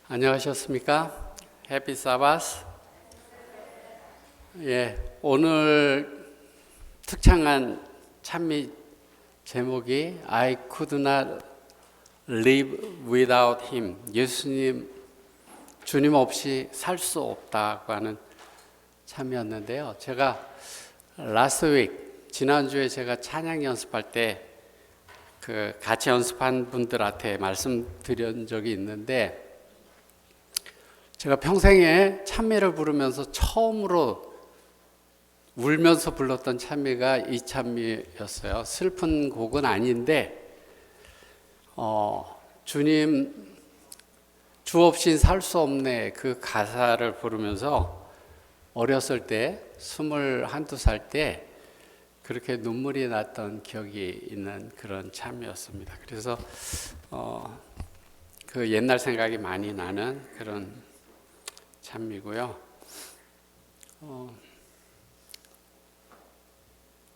안녕하셨습니까? 해피 사바스. 오늘 특창한 찬미 제목이 I could not live without him. 주님 없이 살 수 없다고 하는 참이었는데요. 제가 last week, 지난주에 제가 찬양 연습할 때 같이 연습한 분들한테 말씀드린 적이 있는데, 제가 평생에 찬미를 부르면서 처음으로 울면서 불렀던 찬미가 이 찬미였어요. 슬픈 곡은 아닌데, 주님 주 없인 살 수 없네, 그 가사를 부르면서 어렸을 때 21~22살 때 그렇게 눈물이 났던 기억이 있는 그런 찬미였습니다. 그래서 그 옛날 생각이 많이 나는 그런 찬미고요.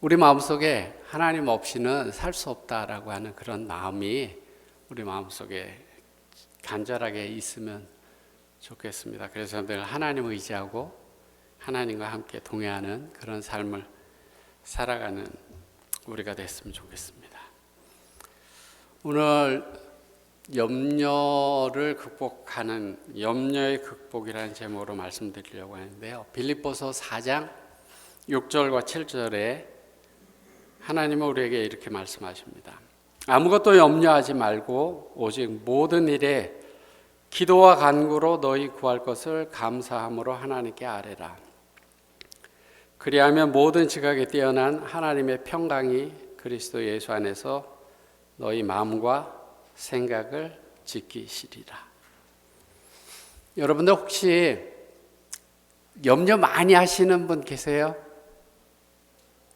우리 마음속에 하나님 없이는 살 수 없다라고 하는 그런 마음이 우리 마음속에 간절하게 있으면 좋겠습니다. 그래서 늘 하나님을 의지하고 하나님과 함께 동행하는 그런 삶을 살아가는 우리가 됐으면 좋겠습니다. 오늘 염려를 극복하는, 염려의 극복이라는 제목으로 말씀드리려고 하는데요. 빌립보서 4장 6절과 7절에 하나님은 우리에게 이렇게 말씀하십니다. 아무것도 염려하지 말고 오직 모든 일에 기도와 간구로 너희 구할 것을 감사함으로 하나님께 아뢰라. 그리하면 모든 지각에 뛰어난 하나님의 평강이 그리스도 예수 안에서 너희 마음과 생각을 지키시리라. 여러분들 혹시 염려 많이 하시는 분 계세요?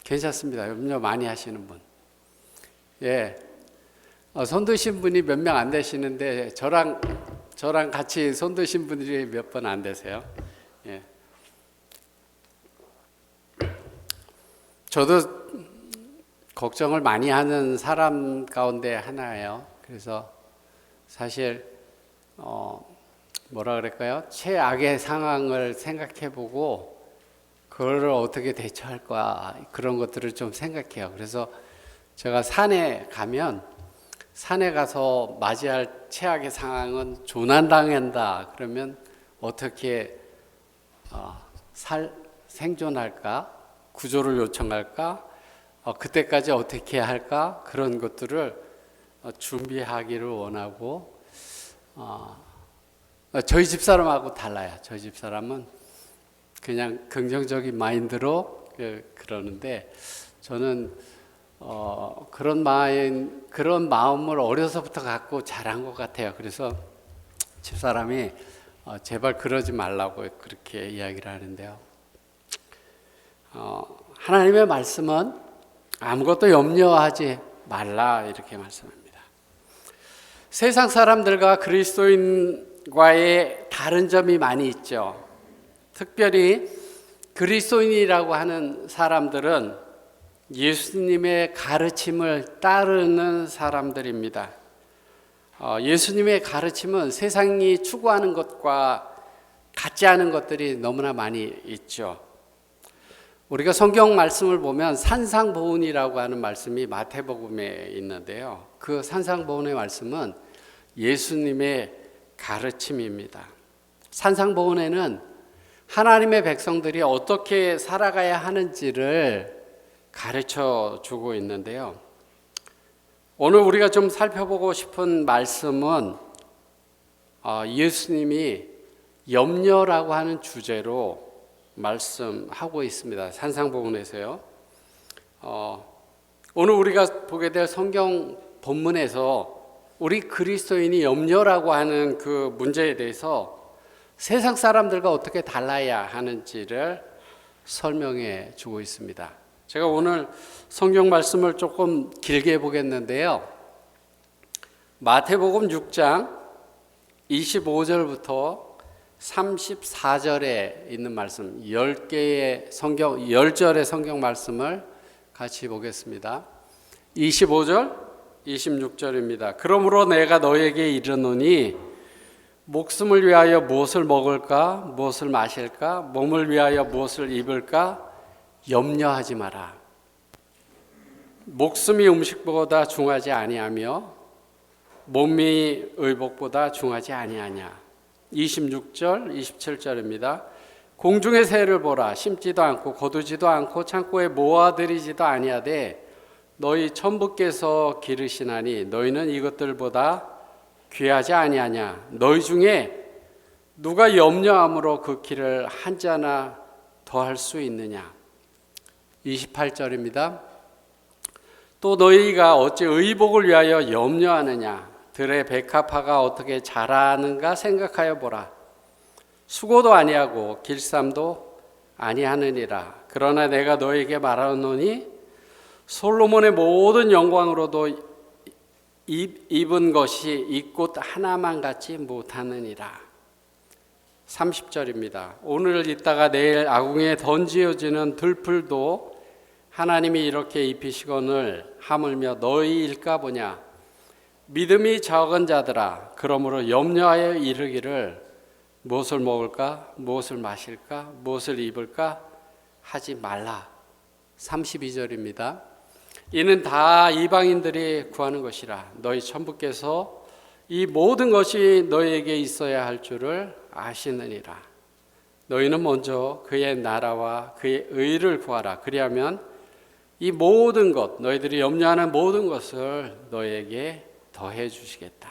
괜찮습니다. 염려 많이 하시는 분. 손 드신 분이 몇 명 안 되시는데 저랑 같이 손 드신 분들이 몇 분 안 되세요? 저도 걱정을 많이 하는 사람 가운데 하나예요. 그래서 사실 뭐라 그럴까요? 최악의 상황을 생각해보고 그거를 어떻게 대처할까, 그런 것들을 좀 생각해요. 그래서 제가 산에 가서 맞이할 최악의 상황은 조난당한다 그러면 어떻게 생존할까, 구조를 요청할까, 그때까지 어떻게 할까, 그런 것들을 준비하기를 원하고, 저희 집사람하고 달라요. 저희 집사람은 그냥 긍정적인 마인드로 그러는데, 저는 그런 마음을 어려서부터 갖고 자란 것 같아요. 그래서 집사람이 제발 그러지 말라고 그렇게 이야기를 하는데요. 하나님의 말씀은 아무것도 염려하지 말라 이렇게 말씀합니다. 세상 사람들과 그리스도인과의 다른 점이 많이 있죠. 특별히 그리스도인이라고 하는 사람들은 예수님의 가르침을 따르는 사람들입니다. 예수님의 가르침은 세상이 추구하는 것과 같지 않은 것들이 너무나 많이 있죠. 우리가 성경 말씀을 보면 산상보훈이라고 하는 말씀이 마태복음에 있는데요. 그 산상보훈의 말씀은 예수님의 가르침입니다. 산상보훈에는 하나님의 백성들이 어떻게 살아가야 하는지를 가르쳐 주고 있는데요. 오늘 우리가 좀 살펴보고 싶은 말씀은 예수님이 염려라고 하는 주제로 말씀하고 있습니다. 산상보훈에서요. 오늘 우리가 보게 될 성경 본문에서 우리 그리스도인이 염려라고 하는 그 문제에 대해서 세상 사람들과 어떻게 달라야 하는지를 설명해 주고 있습니다. 제가 오늘 성경 말씀을 조금 길게 보겠는데요. 마태복음 6장 25절부터 34절에 있는 말씀, 10절의 성경 말씀을 같이 보겠습니다. 25절, 26절입니다. 그러므로 내가 너에게 이르노니 목숨을 위하여 무엇을 먹을까? 무엇을 마실까? 몸을 위하여 무엇을 입을까? 염려하지 마라. 목숨이 음식보다 중하지 아니하며 몸이 의복보다 중하지 아니하냐. 26절, 27절입니다. 공중의 새를 보라. 심지도 않고 거두지도 않고 창고에 모아들이지도 아니하되 너희 천부께서 기르시나니 너희는 이것들보다 귀하지 아니하냐. 너희 중에 누가 염려함으로 그 길을 한 자나 더할 수 있느냐. 28절입니다. 또 너희가 어찌 의복을 위하여 염려하느냐. 들의 백합화가 어떻게 자라는가 생각하여 보라. 수고도 아니하고 길쌈도 아니하느니라. 그러나 내가 너희에게 말하노니 솔로몬의 모든 영광으로도 입은 것이 이 꽃 하나만 같지 못하느니라. 30절입니다. 오늘 있다가 내일 아궁이에 던지어지는 들풀도 하나님이 이렇게 입히시거늘 하물며 너희일까 보냐. 믿음이 적은 자들아, 그러므로 염려하여 이르기를 무엇을 먹을까, 무엇을 마실까, 무엇을 입을까 하지 말라. 32절입니다. 이는 다 이방인들이 구하는 것이라. 너희 천부께서 이 모든 것이 너희에게 있어야 할 줄을 아시느니라. 너희는 먼저 그의 나라와 그의 의를 구하라. 그리하면 이 모든 것, 너희들이 염려하는 모든 것을 너희에게 더해 주시겠다.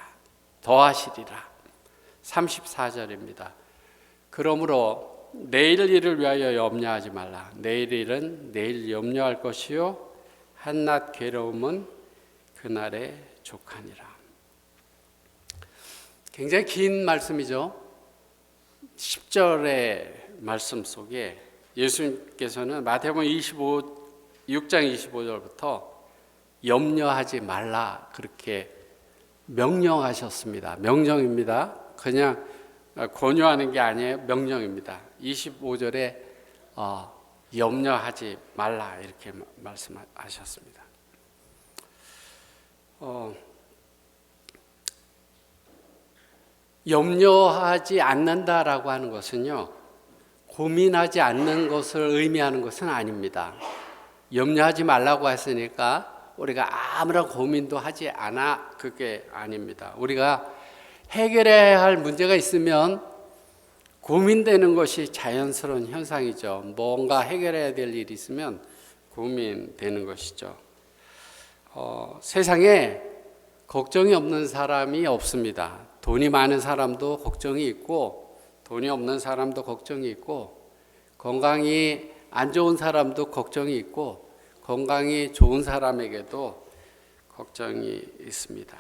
더하시리라. 34절입니다. 그러므로 내일 일을 위하여 염려하지 말라. 내일 일은 내일 염려할 것이요 한낱 괴로움은 그날에 족하니라. 굉장히 긴 말씀이죠. 10절의 말씀 속에 예수님께서는 마태복음 6장 25절부터 염려하지 말라 그렇게 명령하셨습니다. 명령입니다. 그냥 권유하는 게 아니에요. 명령입니다. 25절에 염려하지 말라 이렇게 말씀하셨습니다. 염려하지 않는다라고 하는 것은요, 고민하지 않는 것을 의미하는 것은 아닙니다. 염려하지 말라고 했으니까 우리가 아무런 고민도 하지 않아, 그게 아닙니다. 우리가 해결해야 할 문제가 있으면 고민되는 것이 자연스러운 현상이죠. 뭔가 해결해야 될 일이 있으면 고민되는 것이죠. 세상에 걱정이 없는 사람이 없습니다. 돈이 많은 사람도 걱정이 있고 돈이 없는 사람도 걱정이 있고 건강이 안 좋은 사람도 걱정이 있고 건강이 좋은 사람에게도 걱정이 있습니다.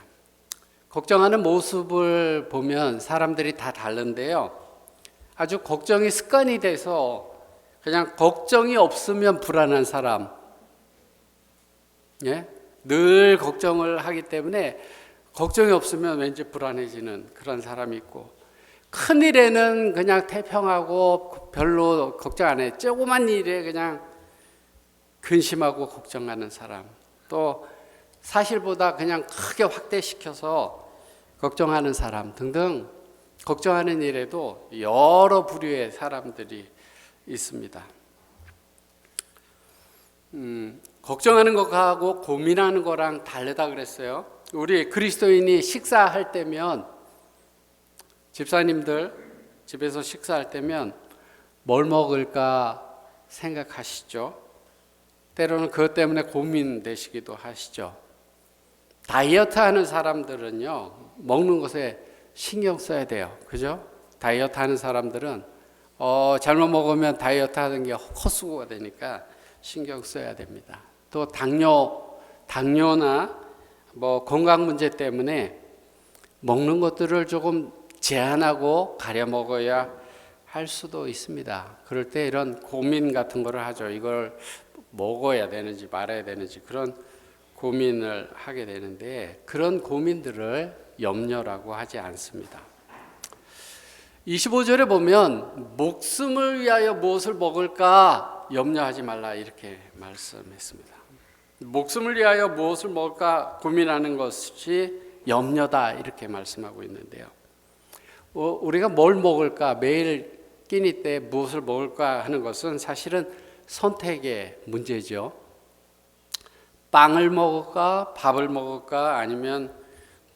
걱정하는 모습을 보면 사람들이 다 다른데요. 아주 걱정이 습관이 돼서 그냥 걱정이 없으면 불안한 사람, 예? 늘 걱정을 하기 때문에 걱정이 없으면 왠지 불안해지는 그런 사람이 있고, 큰일에는 그냥 태평하고 별로 걱정 안 해. 조그만 일에 그냥 근심하고 걱정하는 사람, 또 사실보다 그냥 크게 확대시켜서 걱정하는 사람 등등, 걱정하는 일에도 여러 부류의 사람들이 있습니다. 걱정하는 것하고 고민하는 거랑 다르다 그랬어요. 우리 그리스도인이 식사할 때면, 집사님들 집에서 식사할 때면 뭘 먹을까 생각하시죠? 때로는 그것 때문에 고민되시기도 하시죠. 다이어트 하는 사람들은요, 먹는 것에 신경 써야 돼요. 그죠? 다이어트 하는 사람들은 잘못 먹으면 다이어트 하는 게 헛수고가 되니까 신경 써야 됩니다. 또 당뇨나 뭐 건강 문제 때문에 먹는 것들을 조금 제한하고 가려 먹어야 할 수도 있습니다. 그럴 때 이런 고민 같은 거를 하죠. 이걸 먹어야 되는지 말아야 되는지 그런 고민을 하게 되는데, 그런 고민들을 염려라고 하지 않습니다. 25절에 보면 목숨을 위하여 무엇을 먹을까 염려하지 말라 이렇게 말씀했습니다. 목숨을 위하여 무엇을 먹을까 고민하는 것이 염려다 이렇게 말씀하고 있는데요. 우리가 뭘 먹을까, 매일 끼니 때 무엇을 먹을까 하는 것은 사실은 선택의 문제죠. 빵을 먹을까, 밥을 먹을까, 아니면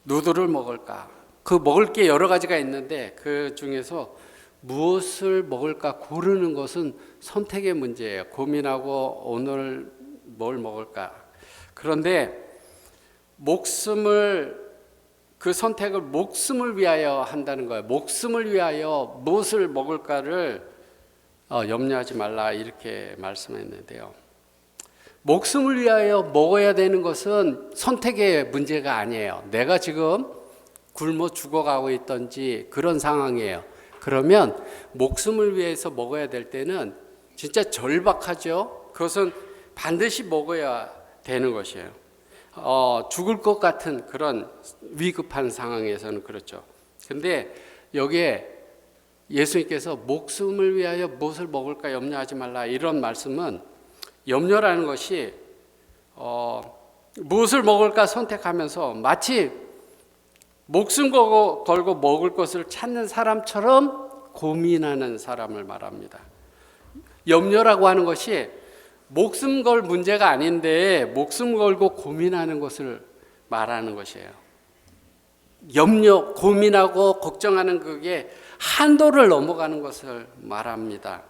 누들을 먹을까. 그 먹을 게 여러 가지가 있는데 그 중에서 무엇을 먹을까 고르는 것은 선택의 문제예요. 고민하고 오늘 뭘 먹을까. 그런데 그 선택을 목숨을 위하여 한다는 거예요. 목숨을 위하여 무엇을 먹을까를 염려하지 말라 이렇게 말씀했는데요. 목숨을 위하여 먹어야 되는 것은 선택의 문제가 아니에요. 내가 지금 굶어 죽어가고 있던지 그런 상황이에요. 그러면 목숨을 위해서 먹어야 될 때는 진짜 절박하죠. 그것은 반드시 먹어야 되는 것이에요. 죽을 것 같은 그런 위급한 상황에서는 그렇죠. 근데 여기에 예수님께서 목숨을 위하여 무엇을 먹을까 염려하지 말라 이런 말씀은 염려라는 것이 무엇을 먹을까 선택하면서 마치 목숨 걸고 먹을 것을 찾는 사람처럼 고민하는 사람을 말합니다. 염려라고 하는 것이 목숨 걸 문제가 아닌데 목숨 걸고 고민하는 것을 말하는 것이에요. 염려, 고민하고 걱정하는 그게 한도를 넘어가는 것을 말합니다.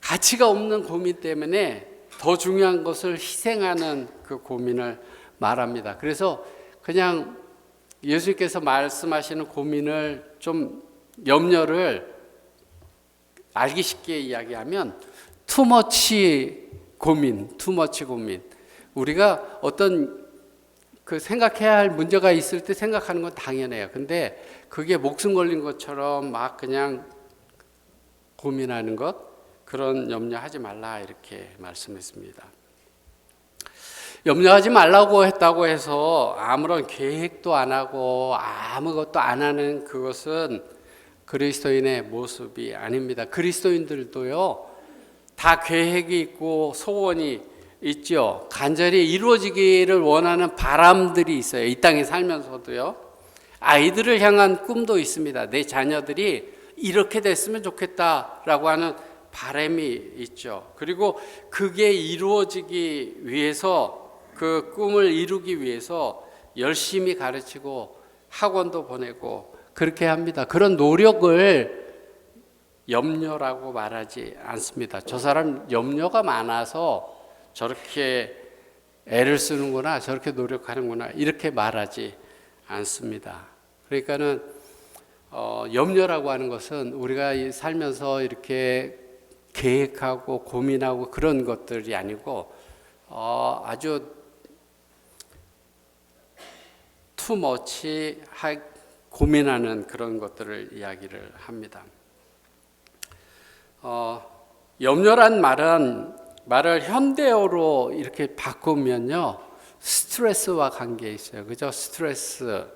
가치가 없는 고민 때문에 더 중요한 것을 희생하는 그 고민을 말합니다. 그래서 그냥 예수님께서 말씀하시는 고민을 좀 염려를 알기 쉽게 이야기하면 투머치 고민. 우리가 어떤 그 생각해야 할 문제가 있을 때 생각하는 건 당연해요. 근데 그게 목숨 걸린 것처럼 막 그냥 고민하는 것, 그런 염려하지 말라 이렇게 말씀했습니다. 염려하지 말라고 했다고 해서 아무런 계획도 안 하고 아무것도 안 하는 그것은 그리스도인의 모습이 아닙니다. 그리스도인들도요, 다 계획이 있고 소원이 있죠. 간절히 이루어지기를 원하는 바람들이 있어요. 이 땅에 살면서도요. 아이들을 향한 꿈도 있습니다. 내 자녀들이 이렇게 됐으면 좋겠다라고 하는 바람이 있죠. 그리고 그게 이루어지기 위해서, 그 꿈을 이루기 위해서 열심히 가르치고 학원도 보내고 그렇게 합니다. 그런 노력을 염려라고 말하지 않습니다. 저 사람 염려가 많아서 저렇게 애를 쓰는구나, 저렇게 노력하는구나 이렇게 말하지 않습니다. 그러니까는 염려라고 하는 것은 우리가 살면서 이렇게 계획하고 고민하고 그런 것들이 아니고 아주 투머치 고민하는 그런 것들을 이야기를 합니다. 염려란 말을 현대어로 이렇게 바꾸면요, 스트레스와 관계 있어요. 그죠? 스트레스.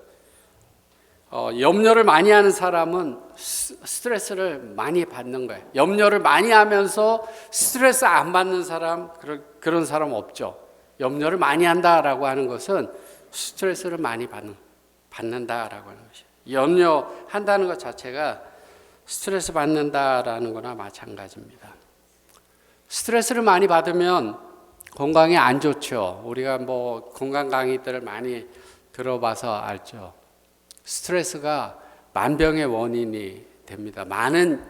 염려를 많이 하는 사람은 스트레스를 많이 받는 거예요. 염려를 많이 하면서 스트레스 안 받는 사람, 그런 사람 없죠. 염려를 많이 한다라고 하는 것은 스트레스를 많이 받는다라고 하는 것이에요. 염려한다는 것 자체가 스트레스 받는다라는 거나 마찬가지입니다. 스트레스를 많이 받으면 건강에 안 좋죠. 우리가 뭐 건강 강의들을 많이 들어봐서 알죠. 스트레스가 만병의 원인이 됩니다. 많은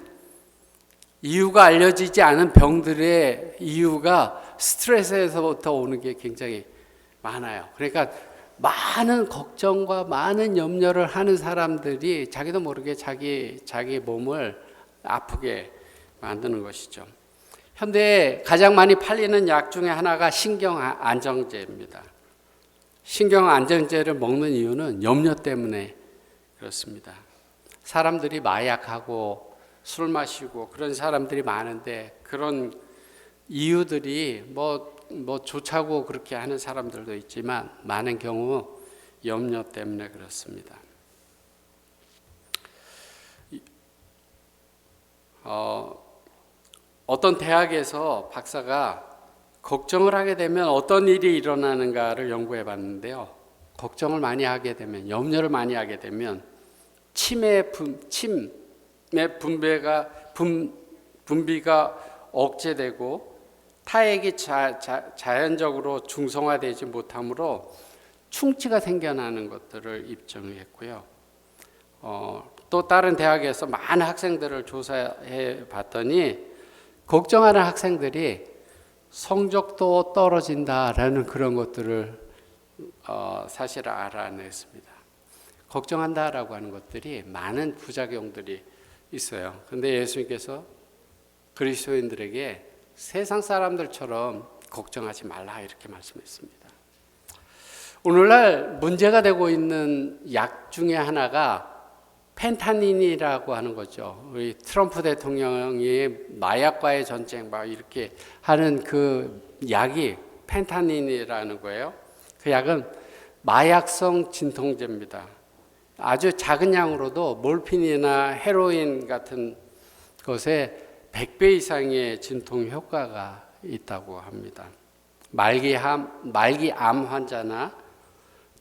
이유가 알려지지 않은 병들의 이유가 스트레스에서부터 오는 게 굉장히 많아요. 그러니까 많은 걱정과 많은 염려를 하는 사람들이 자기도 모르게 자기 몸을 아프게 만드는 것이죠. 현대에 가장 많이 팔리는 약 중에 하나가 신경안정제입니다. 신경안정제를 먹는 이유는 염려 때문에 그렇습니다. 사람들이 마약하고 술 마시고 그런 사람들이 많은데 그런 이유들이 뭐 좋자고 그렇게 하는 사람들도 있지만 많은 경우 염려 때문에 그렇습니다. 어떤 대학에서 박사가 걱정을 하게 되면 어떤 일이 일어나는가를 연구해 봤는데요. 걱정을 많이 하게 되면, 염려를 많이 하게 되면 침의 분비가 억제되고 타액이 자연적으로 중성화되지 못하므로 충치가 생겨나는 것들을 입증했고요. 또 다른 대학에서 많은 학생들을 조사해 봤더니 걱정하는 학생들이 성적도 떨어진다라는 그런 것들을 사실 알아냈습니다. 걱정한다라고 하는 것들이 많은 부작용들이 있어요. 그런데 예수님께서 그리스도인들에게 세상 사람들처럼 걱정하지 말라 이렇게 말씀했습니다. 오늘날 문제가 되고 있는 약 중에 하나가 펜타닌이라고 하는 거죠. 우리 트럼프 대통령이 마약과의 전쟁 막 이렇게 하는 그 약이 펜타닌이라는 거예요. 그 약은 마약성 진통제입니다. 아주 작은 양으로도 몰핀이나 헤로인 같은 것에 100배 이상의 진통 효과가 있다고 합니다. 말기암 환자나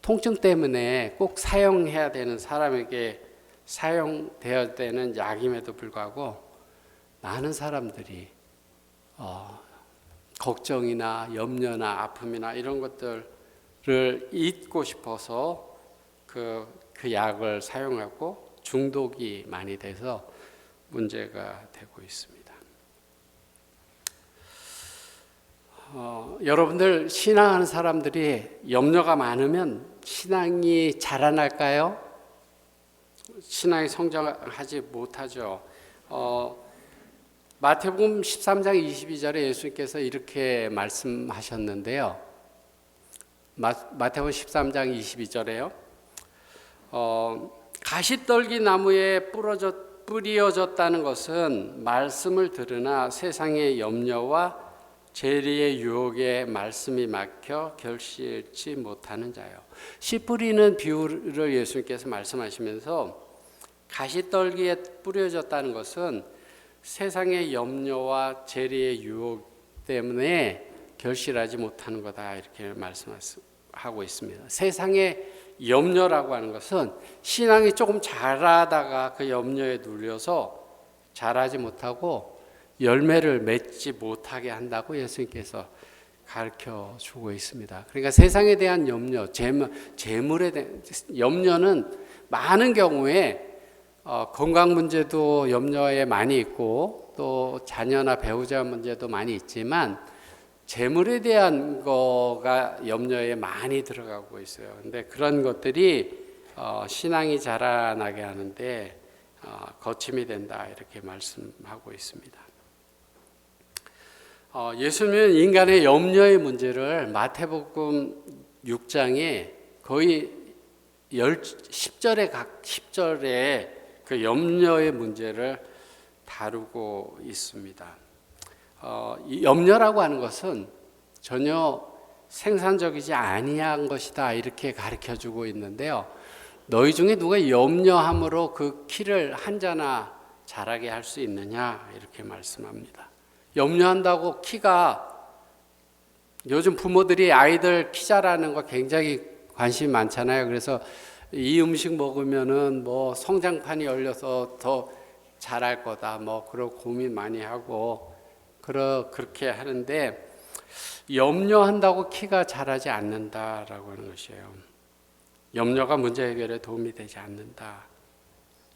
통증 때문에 꼭 사용해야 되는 사람에게 사용되어야 되는 약임에도 불구하고 많은 사람들이 걱정이나 염려나 아픔이나 이런 것들을 잊고 싶어서 그 약을 사용하고 중독이 많이 돼서 문제가 되고 있습니다. 여러분들 신앙하는 사람들이 염려가 많으면 신앙이 자라날까요? 신앙이 성장하지 못하죠. 마태복음 13장 22절에 예수님께서 이렇게 말씀하셨는데요. 마태복음 13장 22절에요. 가시떨기 나무에 뿌려졌다는 것은 말씀을 들으나 세상의 염려와 재리의 유혹에 말씀이 막혀 결실치 못하는 자요. 씨 뿌리는 비유를 예수님께서 말씀하시면서 가시떨기에 뿌려졌다는 것은 세상의 염려와 재리의 유혹 때문에 결실하지 못하는 거다 이렇게 말씀하고 있습니다. 세상의 염려라고 하는 것은 신앙이 조금 자라다가 그 염려에 눌려서 자라지 못하고 열매를 맺지 못하게 한다고 예수님께서 가르쳐 주고 있습니다. 그러니까 세상에 대한 염려, 재물에 대한 염려는 많은 경우에 건강 문제도 염려에 많이 있고 또 자녀나 배우자 문제도 많이 있지만 재물에 대한 거가 염려에 많이 들어가고 있어요. 근데 그런 것들이 신앙이 자라나게 하는데 거침이 된다 이렇게 말씀하고 있습니다. 예수님은 인간의 염려의 문제를 마태복음 6장에 거의 10절에 각 10절에 그 염려의 문제를 다루고 있습니다. 이 염려라고 하는 것은 전혀 생산적이지 아니한 것이다 이렇게 가르쳐주고 있는데요. 너희 중에 누가 염려함으로 그 키를 한 자나 자라게 할 수 있느냐 이렇게 말씀합니다. 염려한다고 키가 요즘 부모들이 아이들 키 자라는 거 굉장히 관심이 많잖아요. 그래서 이 음식 먹으면은 뭐 성장판이 열려서 더 자랄 거다 뭐 그런 고민 많이 하고 그렇게 하는데 염려한다고 키가 자라지 않는다라고 하는 것이에요. 염려가 문제 해결에 도움이 되지 않는다.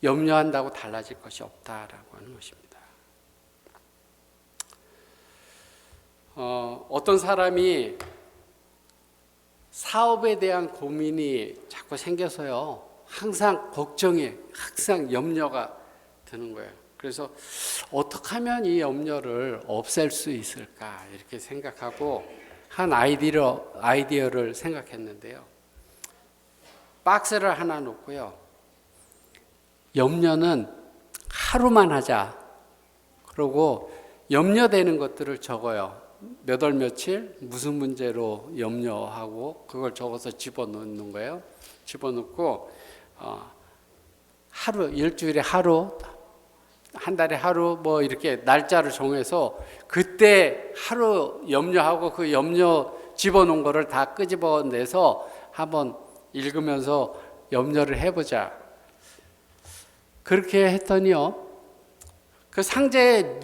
염려한다고 달라질 것이 없다라고 하는 것입니다. 어떤 사람이 사업에 대한 고민이 자꾸 생겨서요. 항상 걱정이, 항상 염려가 드는 거예요. 그래서 어떻게 하면 이 염려를 없앨 수 있을까 이렇게 생각하고 한 아이디어를 생각했는데요. 박스를 하나 놓고요. 염려는 하루만 하자. 그러고 염려되는 것들을 적어요. 몇 월 며칠 무슨 문제로 염려하고 그걸 적어서 집어넣는 거예요. 집어넣고 하루, 일주일에 하루, 한 달에 하루 뭐 이렇게 날짜를 정해서 그때 하루 염려하고 그 염려 집어넣은 거를 다 끄집어내서 한번 읽으면서 염려를 해보자. 그렇게 했더니요, 그 상자에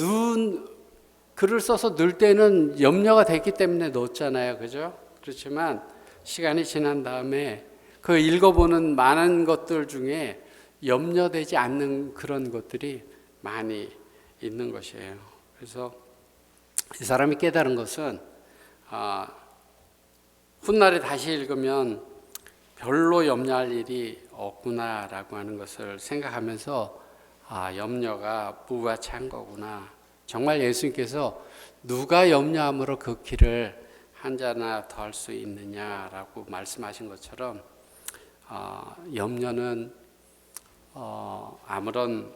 글을 써서 넣을 때는 염려가 됐기 때문에 넣었잖아요. 그죠? 그렇지만 시간이 지난 다음에 그 읽어보는 많은 것들 중에 염려되지 않는 그런 것들이 많이 있는 것이에요. 그래서 이 사람이 깨달은 것은 훗날에 다시 읽으면 별로 염려할 일이 없구나라고 하는 것을 생각하면서 염려가 무가치한 거구나. 정말 예수님께서 누가 염려함으로 그 길을 한 자나 더 할 수 있느냐라고 말씀하신 것처럼 염려는 아무런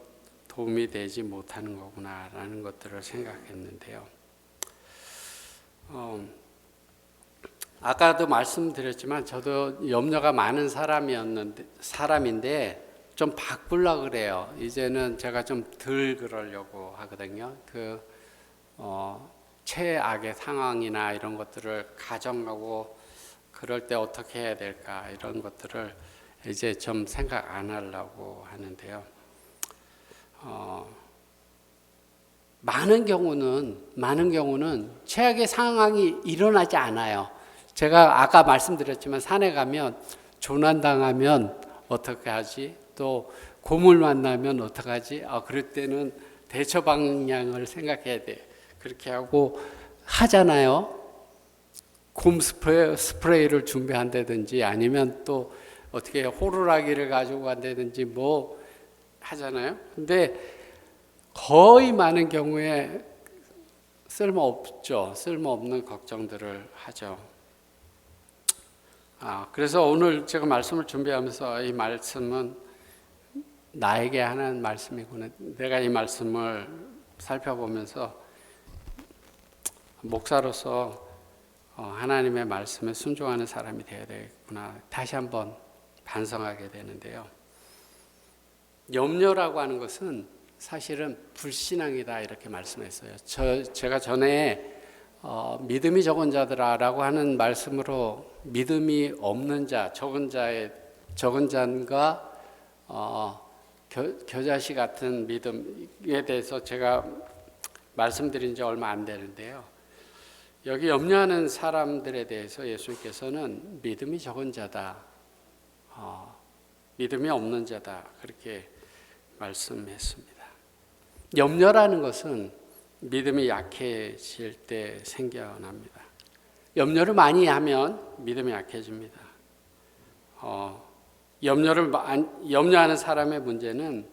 도움이 되지 못하는 거구나라는 것들을 생각했는데요. 아까도 말씀드렸지만 저도 염려가 많은 사람인데 좀 바꾸려고 그래요. 이제는 제가 좀 덜 그러려고 하거든요. 최악의 상황이나 이런 것들을 가정하고 그럴 때 어떻게 해야 될까 이런 것들을 이제 좀 생각 안 하려고 하는데요. 많은 경우는 최악의 상황이 일어나지 않아요. 제가 아까 말씀드렸지만 산에 가면 조난당하면 어떻게 하지? 또 고물 만나면 어떻게 하지? 그럴 때는 대처 방향을 생각해야 돼. 그렇게 하고 하잖아요. 곰 스프레이를 준비한다든지 아니면 또 어떻게 호루라기를 가지고 간다든지 뭐 하잖아요. 근데 거의 많은 경우에 쓸모없는 걱정들을 하죠. 그래서 오늘 제가 말씀을 준비하면서 이 말씀은 나에게 하는 말씀이구나. 내가 이 말씀을 살펴보면서 목사로서 하나님의 말씀에 순종하는 사람이 되어야 되겠구나. 다시 한번 반성하게 되는데요. 염려라고 하는 것은 사실은 불신앙이다 이렇게 말씀했어요. 제가 전에 믿음이 적은 자들아라고 하는 말씀으로 믿음이 없는 자, 적은 자가 겨자씨 같은 믿음에 대해서 제가 말씀드린 지 얼마 안 되는데요. 여기 염려하는 사람들에 대해서 예수님께서는 믿음이 적은 자다, 믿음이 없는 자다 그렇게 말씀했습니다. 염려라는 것은 믿음이 약해질 때 생겨납니다. 염려를 많이 하면 믿음이 약해집니다. 염려하는 사람의 문제는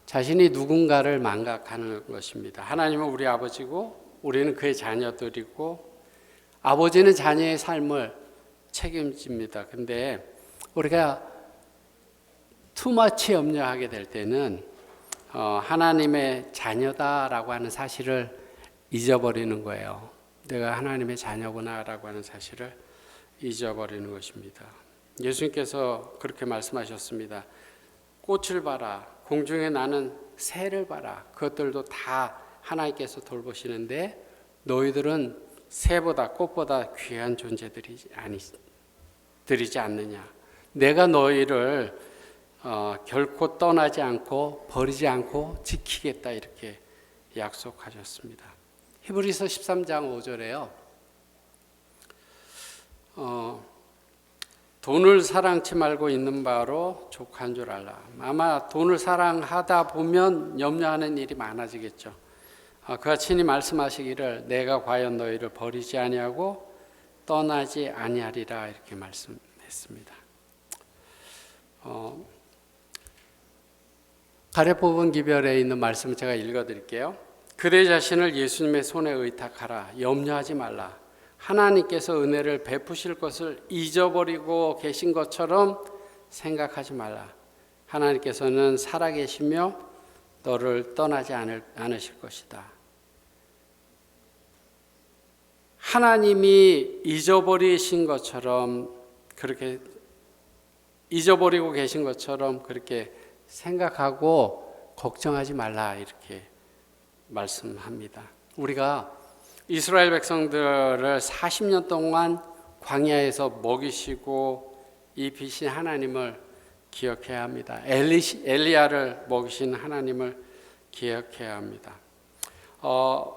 자신이 누군가를 망각하는 것입니다. 하나님은 우리 아버지고 우리는 그의 자녀들이고 아버지는 자녀의 삶을 책임집니다. 근데 우리가 투머치 염려하게 될 때는 하나님의 자녀다라고 하는 사실을 잊어버리는 거예요. 내가 하나님의 자녀구나라고 하는 사실을 잊어버리는 것입니다. 예수님께서 그렇게 말씀하셨습니다. 꽃을 봐라, 공중에 나는 새를 봐라. 그것들도 다 하나님께서 돌보시는데 너희들은 새보다 꽃보다 귀한 존재들이지 않느냐. 내가 너희를 결코 떠나지 않고 버리지 않고 지키겠다 이렇게 약속하셨습니다. 히브리서 13장 5절에요. 돈을 사랑치 말고 있는 바로 족한 줄 알라. 아마 돈을 사랑하다 보면 염려하는 일이 많아지겠죠. 그가 친히 말씀하시기를 내가 과연 너희를 버리지 아니하고 떠나지 아니하리라 이렇게 말씀했습니다. 가랴-뽑은 기별에 있는 말씀을 제가 읽어드릴게요. 그대 자신을 예수님의 손에 의탁하라. 염려하지 말라. 하나님께서 은혜를 베푸실 것을 잊어버리고 계신 것처럼 생각하지 말라. 하나님께서는 살아계시며 너를 떠나지 않으실 것이다. 하나님이 잊어버리신 것처럼 그렇게 잊어버리고 계신 것처럼 그렇게 생각하고 걱정하지 말라 이렇게 말씀합니다. 우리가 이스라엘 백성들을 40년 동안 광야에서 먹이시고 입히신 하나님을 기억해야 합니다. 엘리야를 먹이신 하나님을 기억해야 합니다.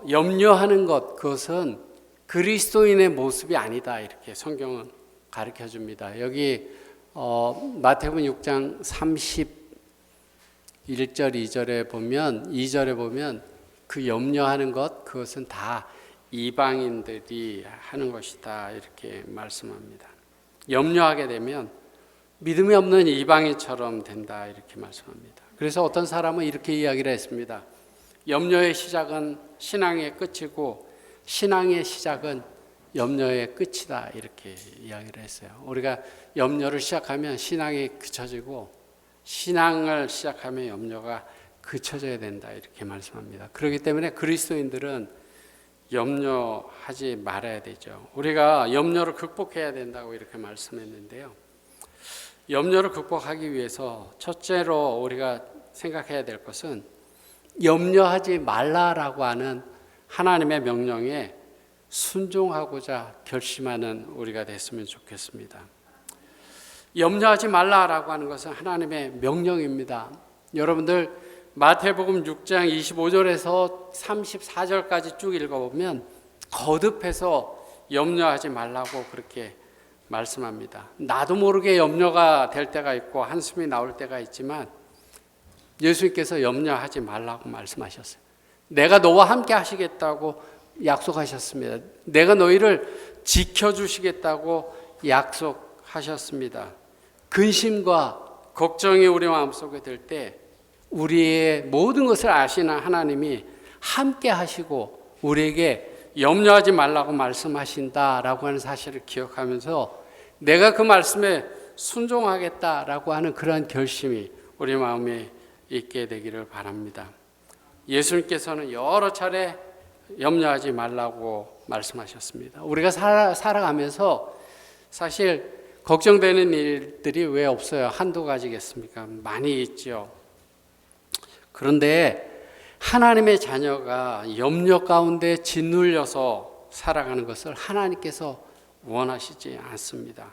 염려하는 것, 그것은 그리스도인의 모습이 아니다, 이렇게 성경은 가르쳐 줍니다. 여기 마태복음 6장 31절 2절에 보면 그 염려하는 것, 그것은 다 이방인들이 하는 것이다, 이렇게 말씀합니다. 염려하게 되면 믿음이 없는 이방인처럼 된다, 이렇게 말씀합니다. 그래서 어떤 사람은 이렇게 이야기를 했습니다. 염려의 시작은 신앙의 끝이고 신앙의 시작은 염려의 끝이다, 이렇게 이야기를 했어요. 우리가 염려를 시작하면 신앙이 그쳐지고 신앙을 시작하면 염려가 그쳐져야 된다, 이렇게 말씀합니다. 그렇기 때문에 그리스도인들은 염려하지 말아야 되죠. 우리가 염려를 극복해야 된다고 이렇게 말씀했는데요. 염려를 극복하기 위해서 첫째로 우리가 생각해야 될 것은 염려하지 말라라고 하는 하나님의 명령에 순종하고자 결심하는 우리가 됐으면 좋겠습니다. 염려하지 말라라고 하는 것은 하나님의 명령입니다. 여러분들 마태복음 6장 25절에서 34절까지 쭉 읽어보면 거듭해서 염려하지 말라고 그렇게 말씀합니다. 나도 모르게 염려가 될 때가 있고 한숨이 나올 때가 있지만 예수님께서 염려하지 말라고 말씀하셨어요. 내가 너와 함께 하시겠다고 약속하셨습니다. 내가 너희를 지켜주시겠다고 약속하셨습니다. 근심과 걱정이 우리 마음속에 들 때 우리의 모든 것을 아시는 하나님이 함께 하시고 우리에게 염려하지 말라고 말씀하신다라고 하는 사실을 기억하면서 내가 그 말씀에 순종하겠다라고 하는 그런 결심이 우리 마음에 있게 되기를 바랍니다. 예수님께서는 여러 차례 염려하지 말라고 말씀하셨습니다. 우리가 살아가면서 사실 걱정되는 일들이 왜 없어요? 한두 가지겠습니까? 많이 있죠. 그런데 하나님의 자녀가 염려 가운데 짓눌려서 살아가는 것을 하나님께서 원하시지 않습니다.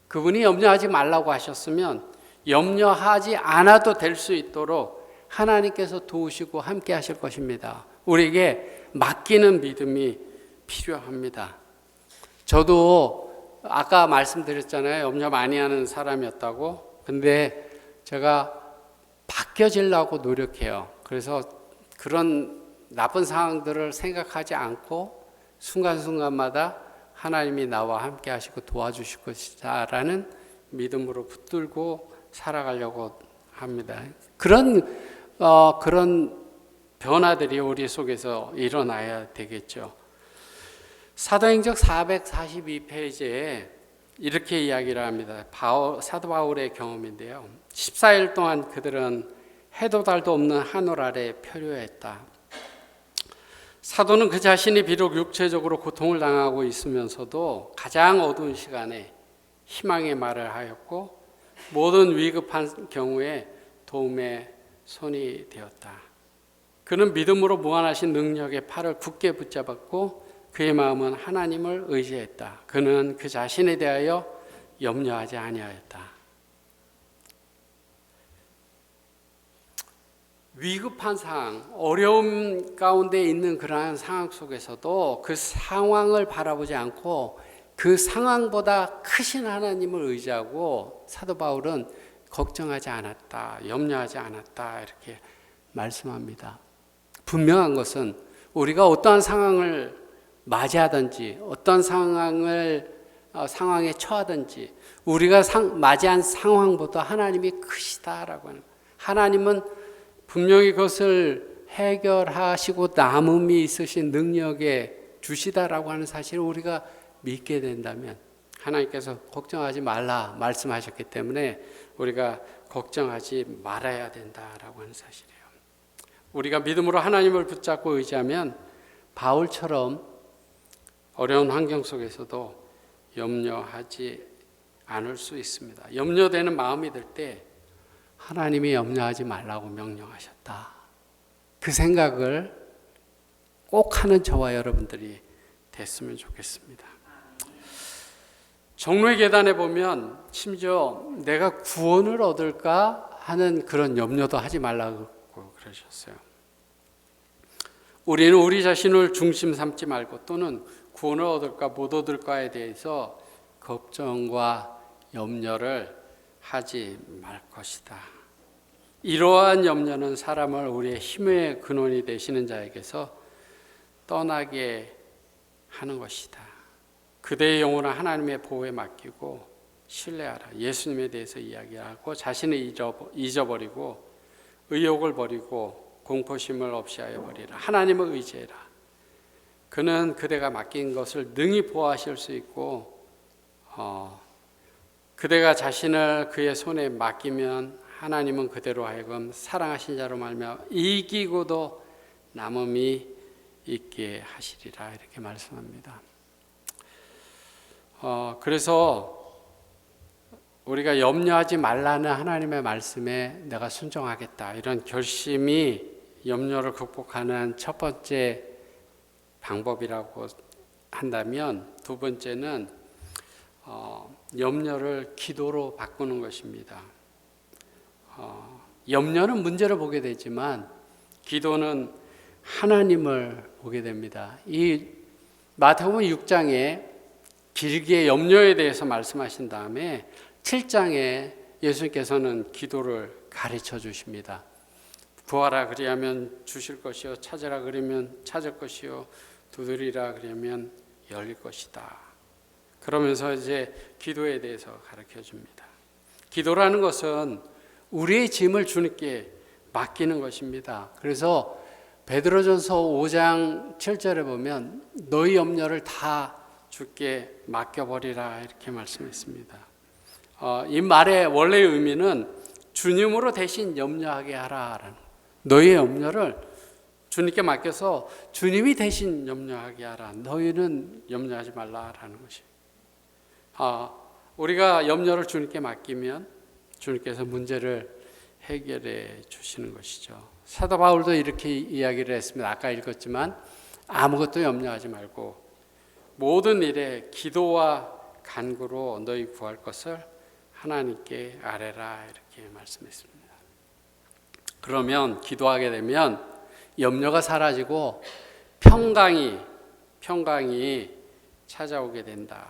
그분이 염려하지 말라고 하셨으면 염려하지 않아도 될 수 있도록 하나님께서 도우시고 함께 하실 것입니다. 우리에게 맡기는 믿음이 필요합니다. 저도 아까 말씀드렸잖아요. 염려 많이 하는 사람이었다고. 근데 제가 바뀌어지려고 노력해요. 그래서 그런 나쁜 상황들을 생각하지 않고 순간순간마다 하나님이 나와 함께 하시고 도와주실 것이다라는 믿음으로 붙들고 살아가려고 합니다. 그런 변화들이 우리 속에서 일어나야 되겠죠. 사도행전 442페이지에 이렇게 이야기를 합니다. 사도 바울의 경험인데요. 14일 동안 그들은 해도 달도 없는 하늘 아래 표류했다. 사도는 그 자신이 비록 육체적으로 고통을 당하고 있으면서도 가장 어두운 시간에 희망의 말을 하였고 모든 위급한 경우에 도움의 손이 되었다. 그는 믿음으로 무한하신 능력의 팔을 굳게 붙잡았고 그의 마음은 하나님을 의지했다. 그는 그 자신에 대하여 염려하지 아니하였다. 위급한 상황, 어려움 가운데 있는 그러한 상황 속에서도 그 상황을 바라보지 않고 그 상황보다 크신 하나님을 의지하고 사도 바울은 걱정하지 않았다, 염려하지 않았다 이렇게 말씀합니다. 분명한 것은 우리가 어떠한 상황을 맞이하든지 어떤 상황에 처하든지 우리가 맞이한 상황보다 하나님이 크시다라고 하는, 하나님은 분명히 그것을 해결하시고 남음이 있으신 능력에 주시다라고 하는 사실을 우리가 믿게 된다면 하나님께서 걱정하지 말라 말씀하셨기 때문에 우리가 걱정하지 말아야 된다라고 하는 사실이에요. 우리가 믿음으로 하나님을 붙잡고 의지하면 바울처럼 어려운 환경 속에서도 염려하지 않을 수 있습니다. 염려되는 마음이 들 때 하나님이 염려하지 말라고 명령하셨다. 그 생각을 꼭 하는 저와 여러분들이 됐으면 좋겠습니다. 종로의 계단에 보면 심지어 내가 구원을 얻을까 하는 그런 염려도 하지 말라고 그러셨어요. 우리는 우리 자신을 중심 삼지 말고 또는 구원을 얻을까 못 얻을까에 대해서 걱정과 염려를 하지 말 것이다. 이러한 염려는 사람을 우리의 힘의 근원이 되시는 자에게서 떠나게 하는 것이다. 그대의 영혼을 하나님의 보호에 맡기고 신뢰하라. 예수님에 대해서 이야기하고 자신을 잊어버리고 의욕을 버리고 공포심을 없이 하여 버리라. 하나님을 의지해라. 그는 그대가 맡긴 것을 능히 보호하실 수 있고 그대가 자신을 그의 손에 맡기면 하나님은 그대로 하여금 사랑하신 자로 말미암아 이기고도 남음이 있게 하시리라. 이렇게 말씀합니다. 그래서 우리가 염려하지 말라는 하나님의 말씀에 내가 순종하겠다, 이런 결심이 염려를 극복하는 첫 번째 방법이라고 한다면, 두 번째는 염려를 기도로 바꾸는 것입니다. 염려는 문제를 보게 되지만 기도는 하나님을 보게 됩니다. 이 마태복음 6장에 길게 염려에 대해서 말씀하신 다음에 7장에 예수님께서는 기도를 가르쳐 주십니다. 구하라 그리하면 주실 것이요, 찾으라 그러면 찾을 것이요, 두드리라 그러면 열릴 것이다. 그러면서 이제 기도에 대해서 가르쳐 줍니다. 기도라는 것은 우리의 짐을 주님께 맡기는 것입니다. 그래서 베드로전서 5장 7절에 보면 너희 염려를 다 주께 맡겨버리라, 이렇게 말씀했습니다. 이 말의 원래의 의미는 주님으로 대신 염려하게 하라라는, 너희의 염려를 주님께 맡겨서 주님이 대신 염려하게 하라, 너희는 염려하지 말라라는 것입니다. 우리가 염려를 주님께 맡기면 주님께서 문제를 해결해 주시는 것이죠. 사도 바울도 이렇게 이야기를 했습니다. 아까 읽었지만 아무것도 염려하지 말고 모든 일에 기도와 간구로 너희 구할 것을 하나님께 아뢰라, 이렇게 말씀했습니다. 그러면 기도하게 되면 염려가 사라지고 평강이 찾아오게 된다.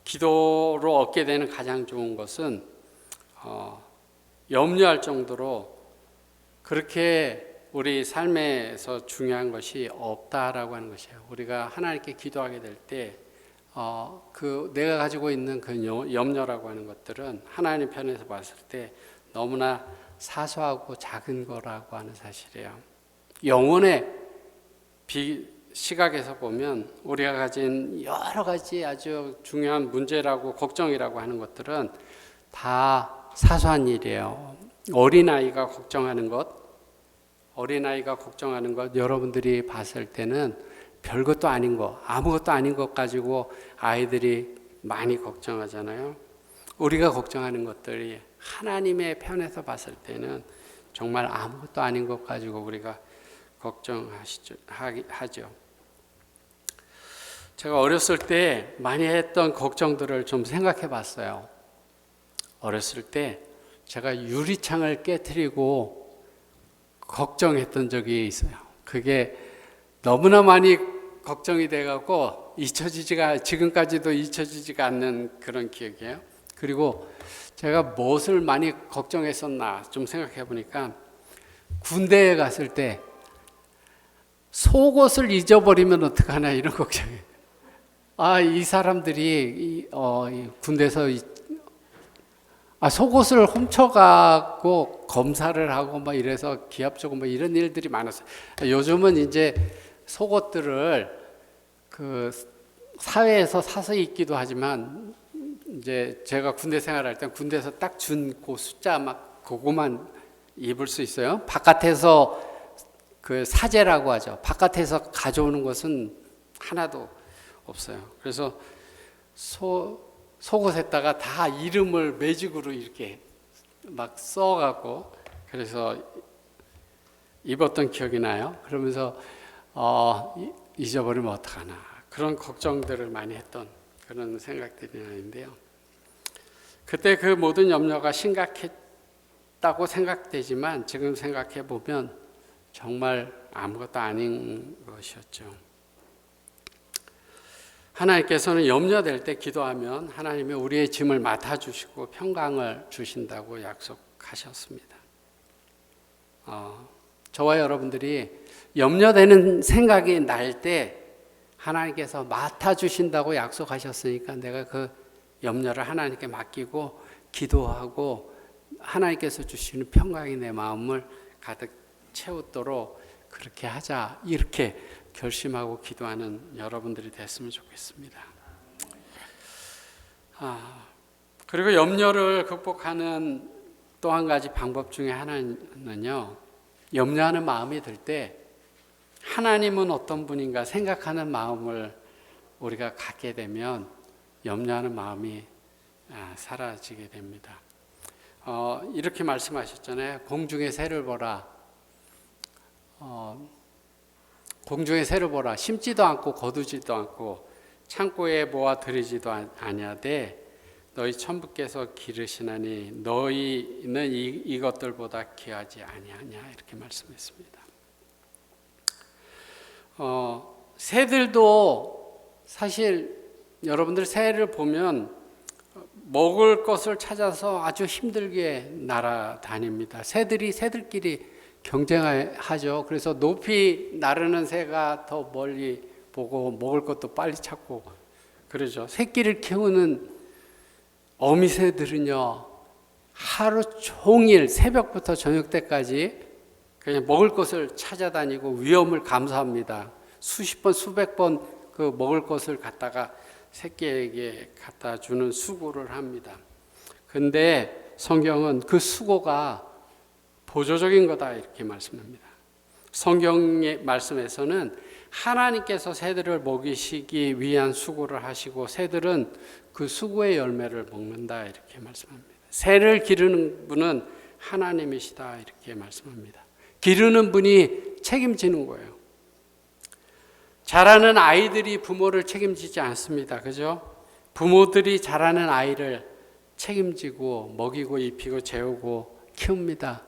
기도로 얻게 되는 가장 좋은 것은 염려할 정도로 그렇게 우리 삶에서 중요한 것이 없다라고 하는 것이에요. 우리가 하나님께 기도하게 될 때 내가 가지고 있는 그 염려라고 하는 것들은 하나님 편에서 봤을 때 너무나 사소하고 작은 거라고 하는 사실이에요. 영혼의 시각에서 보면 우리가 가진 여러 가지 아주 중요한 문제라고 걱정이라고 하는 것들은 다 사소한 일이에요. 어린아이가 걱정하는 것, 여러분들이 봤을 때는 별것도 아닌 것, 아무것도 아닌 것 가지고 아이들이 많이 걱정하잖아요. 우리가 걱정하는 것들이 하나님의 편에서 봤을 때는 정말 아무것도 아닌 것 가지고 우리가 걱정하죠. 제가 어렸을 때 많이 했던 걱정들을 좀 생각해 봤어요. 어렸을 때 제가 유리창을 깨트리고 걱정했던 적이 있어요. 그게 너무나 많이 걱정이 돼갖고 지금까지도 잊혀지지가 않는 그런 기억이에요. 그리고 제가 무엇을 많이 걱정했었나 좀 생각해 보니까 군대에 갔을 때 속옷을 잊어버리면 어떡하나, 이런 걱정이에요. 이 사람들이 군대에서 속옷을 훔쳐가고 검사를 하고 막 이래서 기합 주고 뭐 이런 일들이 많았어요. 요즘은 이제 속옷들을 그 사회에서 사서 입기도 하지만, 이제 제가 군대 생활할 때 군대에서 딱 준 그 숫자 막 그거만 입을 수 있어요. 바깥에서 그 사제라고 하죠. 바깥에서 가져오는 것은 하나도 없어요. 그래서 속옷에다가 다 이름을 매직으로 이렇게 막 써갖고 그래서 입었던 기억이 나요. 그러면서 잊어버리면 어떡하나, 그런 걱정들을 많이 했던 그런 생각들이 나는데요. 그때 그 모든 염려가 심각했다고 생각되지만 지금 생각해 보면 정말 아무것도 아닌 것이었죠. 하나님께서는 염려될 때 기도하면 하나님이 우리의 짐을 맡아주시고 평강을 주신다고 약속하셨습니다. 저와 여러분들이 염려되는 생각이 날 때 하나님께서 맡아주신다고 약속하셨으니까 내가 그 염려를 하나님께 맡기고 기도하고 하나님께서 주시는 평강이 내 마음을 가득 채우도록 그렇게 하자, 이렇게 결심하고 기도하는 여러분들이 됐으면 좋겠습니다. 그리고 염려를 극복하는 또 한 가지 방법 중에 하나는요, 염려하는 마음이 들 때 하나님은 어떤 분인가 생각하는 마음을 우리가 갖게 되면 염려하는 마음이 사라지게 됩니다. 이렇게 말씀하셨잖아요. 공중의 새를 보라. 공중의 새를 보라. 심지도 않고 거두지도 않고 창고에 모아 들이지도 아니하되 너희 천부께서 기르시나니 너희는 이것들보다 귀하지 아니하냐, 이렇게 말씀했습니다. 새들도 사실 여러분들 새를 보면 먹을 것을 찾아서 아주 힘들게 날아다닙니다. 새들이 새들끼리 경쟁하죠. 그래서 높이 나르는 새가 더 멀리 보고 먹을 것도 빨리 찾고 그러죠. 새끼를 키우는 어미새들은요, 하루 종일 새벽부터 저녁 때까지 그냥 먹을 것을 찾아다니고 위험을 감수합니다. 수십 번, 수백 번 그 먹을 것을 갖다가 새끼에게 갖다 주는 수고를 합니다. 근데 성경은 그 수고가 보조적인 거다, 이렇게 말씀합니다. 성경의 말씀에서는 하나님께서 새들을 먹이시기 위한 수고를 하시고 새들은 그 수고의 열매를 먹는다, 이렇게 말씀합니다. 새를 기르는 분은 하나님이시다, 이렇게 말씀합니다. 기르는 분이 책임지는 거예요. 자라는 아이들이 부모를 책임지지 않습니다. 그죠? 부모들이 자라는 아이를 책임지고 먹이고 입히고 재우고 키웁니다.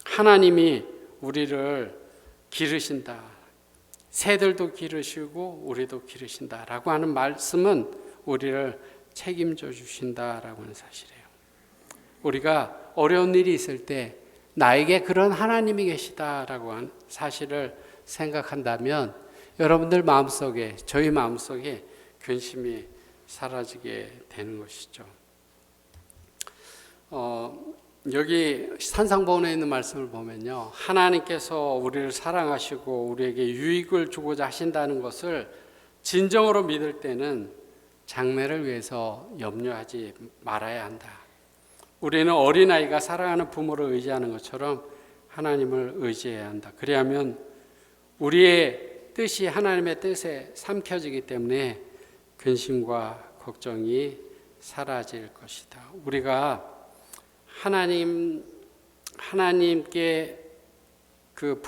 하나님이 우리를 기르신다. 새들도 기르시고 우리도 기르신다라고 하는 말씀은 우리를 책임져 주신다라고 하는 사실이에요. 우리가 어려운 일이 있을 때 나에게 그런 하나님이 계시다라고 하는 사실을 생각한다면 여러분들 마음속에, 저희 마음속에 근심이 사라지게 되는 것이죠. 여기 산상보훈에 있는 말씀을 보면요, 하나님께서 우리를 사랑하시고 우리에게 유익을 주고자 하신다는 것을 진정으로 믿을 때는 장래를 위해서 염려하지 말아야 한다. 우리는 어린아이가 사랑하는 부모를 의지하는 것처럼 하나님을 의지해야 한다. 그래야면 우리의 뜻이 하나님의 뜻에 삼켜지기 때문에 근심과 걱정이 사라질 것이다. 우리가 하나님께 그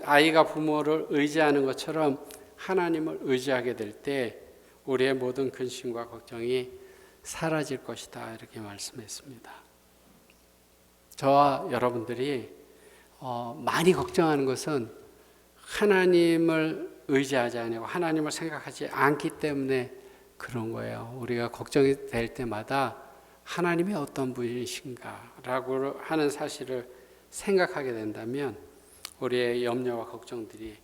아이가 부모를 의지하는 것처럼 하나님을 의지하게 될 때 우리의 모든 근심과 걱정이 사라질 것이다, 이렇게 말씀했습니다. 저와 여러분들이 많이 걱정하는 것은 하나님을 의지하지 않고 하나님을 생각하지 않기 때문에 그런 거예요. 우리가 걱정이 될 때마다 하나님이 어떤 분이신가라고 하는 사실을 생각하게 된다면 우리의 염려와 걱정들이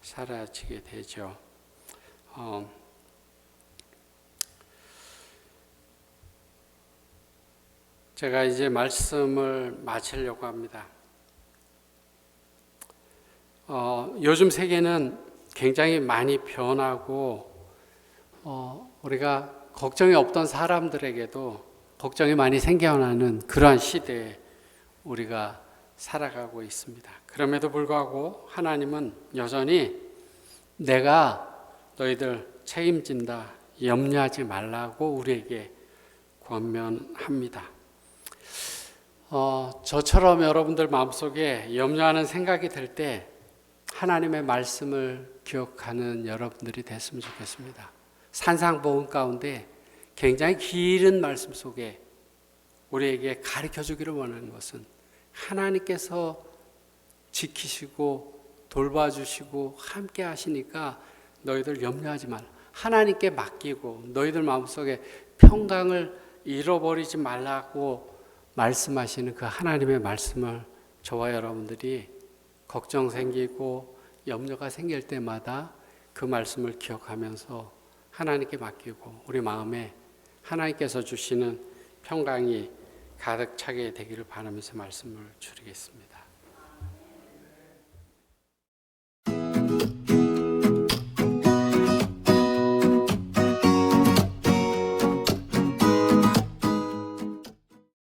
사라지게 되죠. 제가 이제 말씀을 마치려고 합니다. 요즘 세계는 굉장히 많이 변하고 우리가 걱정이 없던 사람들에게도 걱정이 많이 생겨나는 그러한 시대에 우리가 살아가고 있습니다. 그럼에도 불구하고 하나님은 여전히 내가 너희들 책임진다, 염려하지 말라고 우리에게 권면합니다. 저처럼 여러분들 마음속에 염려하는 생각이 들 때 하나님의 말씀을 기억하는 여러분들이 됐으면 좋겠습니다. 산상보훈 가운데 굉장히 길은 말씀 속에 우리에게 가르쳐 주기를 원하는 것은 하나님께서 지키시고 돌봐주시고 함께 하시니까 너희들 염려하지 말라. 하나님께 맡기고 너희들 마음속에 평강을 잃어버리지 말라고 말씀하시는 그 하나님의 말씀을 저와 여러분들이 걱정 생기고 염려가 생길 때마다 그 말씀을 기억하면서 하나님께 맡기고 우리 마음에 하나님께서 주시는 평강이 가득 차게 되기를 바라면서 말씀을 줄이겠습니다.